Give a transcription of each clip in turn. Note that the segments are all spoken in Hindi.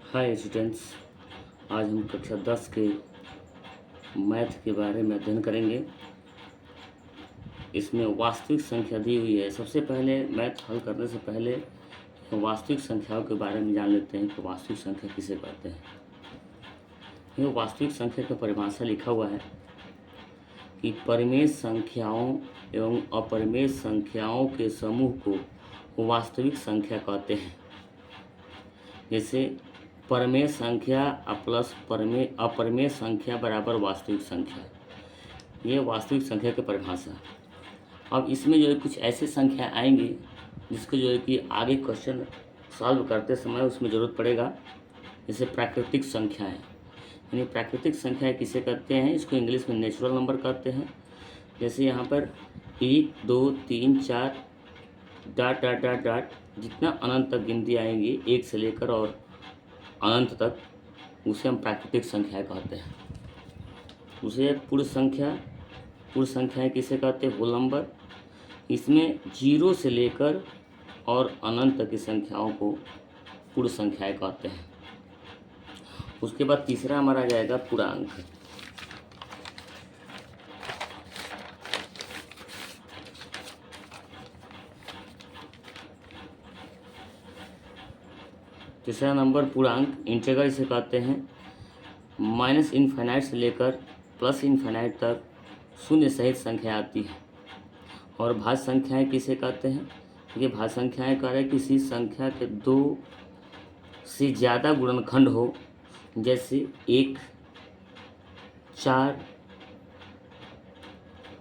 हाय स्टूडेंट्स, आज हम कक्षा 10 के मैथ के बारे में अध्ययन करेंगे। इसमें वास्तविक संख्या दी हुई है। सबसे पहले मैथ हल करने से पहले वास्तविक संख्याओं के बारे में जान लेते हैं कि वास्तविक संख्या किसे कहते हैं। ये वास्तविक संख्या का परिभाषा लिखा हुआ है कि परिमेय संख्याओं एवं अपरिमेय संख्याओं के समूह को वास्तविक संख्या कहते हैं। जैसे परिमेय संख्या प्लस अपरिमेय संख्या बराबर वास्तविक संख्या, ये वास्तविक संख्या की परिभाषा। अब इसमें जो है कुछ ऐसे संख्या आएंगी जिसको जो है कि आगे क्वेश्चन सॉल्व करते समय उसमें ज़रूरत पड़ेगा। जैसे प्राकृतिक संख्याएं, यानी प्राकृतिक संख्याएं किसे कहते हैं, इसको इंग्लिश में नेचुरल नंबर कहते हैं। जैसे यहाँ पर 1 2 3 4 डॉट डॉट डॉट डॉट जितना अनंत तक गिनती आएंगी, 1 से लेकर और अनंत तक, उसे हम प्राकृतिक संख्याएं कहते हैं। उसे पूर्ण संख्याएं किसे कहते हैं, होल नंबर। इसमें 0 से लेकर और अनंत तक की संख्याओं को पूर्ण संख्याएं कहते हैं। उसके बाद तीसरा हमारा आ जाएगा पूर्णांक। तीसरा नंबर पूर्णांक, इंटीग्रल इसे कहते हैं। माइनस इनफाइनाइट से लेकर प्लस इनफाइनाइट तक शून्य सहित संख्या आती है। और भाज्य संख्याएं किसे कहते हैं, ये भाज्य संख्याएं कह रहे हैं किसी संख्या के 2 से ज़्यादा गुणनखंड हो, जैसे 1 4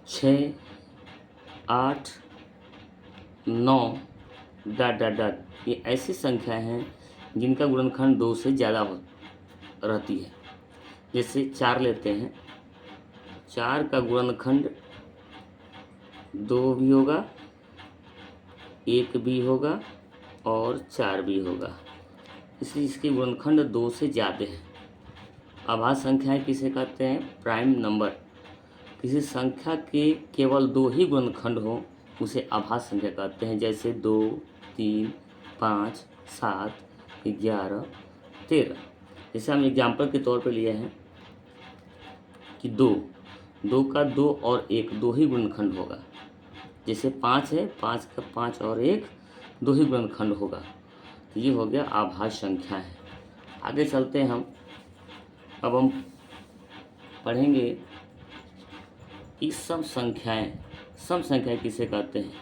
6 8 9 डॉट डॉट डॉट। ये ऐसी संख्याएं हैं जिनका गुणनखंड 2 से ज़्यादा रहती है। जैसे 4 लेते हैं, 4 का गुणनखंड 2 भी होगा, 1 भी होगा और 4 भी होगा, इसलिए इसके गुणनखंड 2 से ज़्यादा है। अभाज्य संख्याएं किसे कहते हैं, प्राइम नंबर। किसी संख्या के केवल 2 ही गुणनखंड हो उसे अभाज्य संख्या कहते हैं। जैसे 2 3 5 7 11 13। जैसे हम एग्जाम्पल के तौर पे लिए हैं कि 2 का 2 और 1 2 ही गुणनखंड होगा। जैसे 5 है, 5 का 5 और 1 2 ही गुणनखंड होगा। तो ये हो गया अभाज्य संख्या है। आगे चलते हैं हम। अब हम पढ़ेंगे कि सम संख्याएं किसे कहते हैं।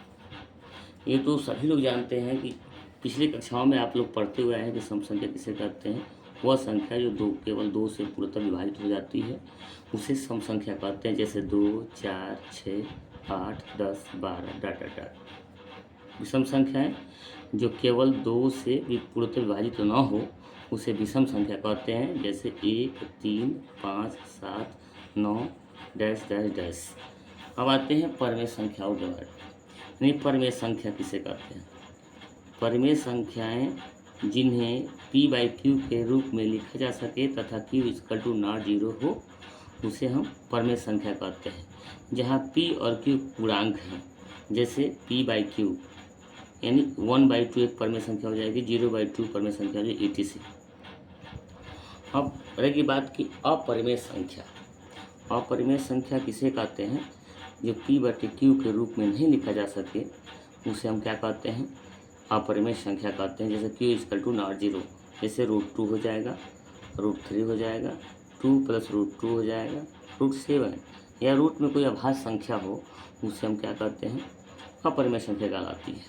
ये तो सभी लोग जानते हैं कि पिछली कक्षाओं में आप लोग पढ़ते हुए आए हैं कि सम संख्या किसे कहते हैं। वह संख्या जो केवल 2 से पूर्णतः विभाजित हो जाती है उसे सम संख्या कहते हैं। जैसे 2 4 6 8 10 12 डॉट डॉट डॉट। विषम संख्याएं जो केवल 2 से भी पूर्णतः विभाजित न हो उसे विषम संख्या कहते हैं। जैसे 1 3 5 7 9 डैश डैश डैश। अब आते हैं परिमेय संख्याओं के बारे में। नहीं, परिमेय संख्या किसे कहते हैं, परिमेय संख्याएं जिन्हें p/q के रूप में लिखा जा सके तथा q = 0 हो उसे हम परिमेय संख्या कहते हैं। जहां p और q पूर्णांक हैं, जैसे p/q यानी 1/2 एक परिमेय संख्या हो जाएगी, 0/2 परिमेय संख्या हो जाएगी, etc। अब रहेगी बात की अपरिमेय संख्या। अपरिमेय संख्या किसे कहते हैं, जो p/q के रूप में नहीं लिखा जा सके उसे हम क्या कहते हैं, अपरिमेय संख्या कहते हैं। जैसे q = 0, जैसे √2 हो जाएगा, √3 हो जाएगा, 2 + √2 हो जाएगा, √7 या रूट में कोई अभाज्य संख्या हो उसे हम क्या कहते हैं, अपरिमेय संख्या कहलाती है।